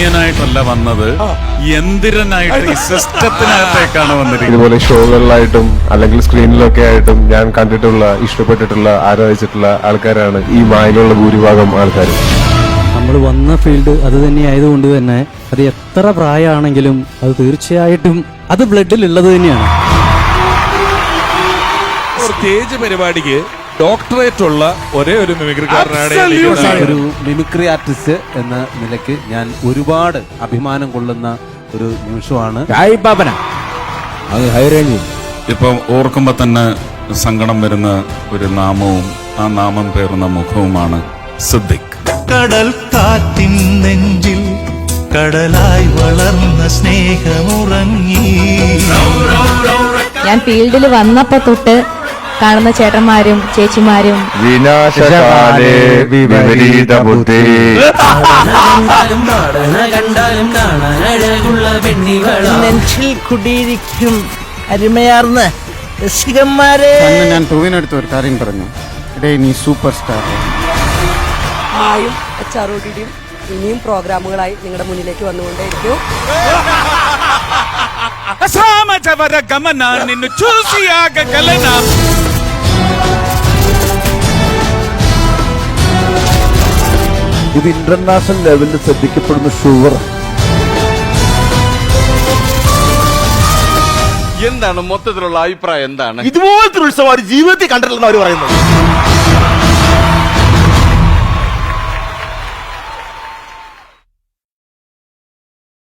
അന്യനായിട്ടല്ല വന്നത്, യന്ത്രനായിട്ട് ഈ സിസ്റ്റത്തിനകത്തേക്കാണ് വന്നിരിക്കുന്നത്. ഇതുപോലെ ഷോകളിലായിട്ടും അല്ലെങ്കിൽ സ്ക്രീനിലൊക്കെ ആയിട്ടും ഞാൻ കണ്ടിട്ടുള്ള, ഇഷ്ടപ്പെട്ടിട്ടുള്ള, ആരാധിച്ചിട്ടുള്ള ആൾക്കാരാണ് ഈ മായിലുള്ള ഭൂരിഭാഗം ആൾക്കാരും. നമ്മൾ വന്ന ഫീൽഡ് അത് തന്നെ ആയതുകൊണ്ട് തന്നെ അത് എത്ര പ്രായമാണെങ്കിലും അത് തീർച്ചയായിട്ടും അത് ബ്ലഡിൽ ഉള്ളത് തന്നെയാണ്. സ്റ്റേജ് പരിപാടിക്ക് ഡോക്ടറേറ്റ് ഉള്ള ഒരേ ഒരു മിമിക്രിക്കാരനാണ്. ഒരു മിമിക്രി ആർട്ടിസ്റ്റ് എന്ന നിലയ്ക്ക് ഞാൻ ഒരുപാട് അഭിമാനം കൊള്ളുന്ന ഒരു നിമിഷമാണ്. ഇപ്പൊ ഓർക്കുമ്പോ തന്നെ സങ്കടം വരുന്ന ഒരു നാമവും ആ നാമം പേറുന്ന മുഖവുമാണ് സിദ്ദിഖ്. കടൽ കാറ്റിൻ നെഞ്ചിൽ കടലായി വളർന്ന സ്നേഹമുറങ്ങി. ഞാൻ ഫീൽഡിൽ വന്നപ്പോ തൊട്ട് കാണുന്ന ചേട്ടന്മാരും ചേച്ചിമാരും വിനാശകാലേ വിപരീത ബുദ്ധി. നെഞ്ചിൽ കുടിയിരിക്കും അരുമയാർന്ന രസികന്മാരെ. ഞാൻ ടൂവിനടുത്ത് ഒരു കാര്യം പറഞ്ഞു, ഇടേ നീ സൂപ്പർ സ്റ്റാർ. ആയും HRODയും ഇനിയും പ്രോഗ്രാമുകളായി നിങ്ങളുടെ മുന്നിലേക്ക് വന്നുകൊണ്ടേയിരിക്കും. ഇത് ഇന്റർനാഷണൽ ലെവലിൽ ശ്രദ്ധിക്കപ്പെടുന്ന ഷുവർ. എന്താണ് മൊത്തത്തിലുള്ള അഭിപ്രായം? എന്താണ് ഇതുപോലത്തെ ഉത്സവം ജീവിതത്തിൽ കണ്ടിട്ടില്ലെന്ന് അവർ പറയുന്നത്.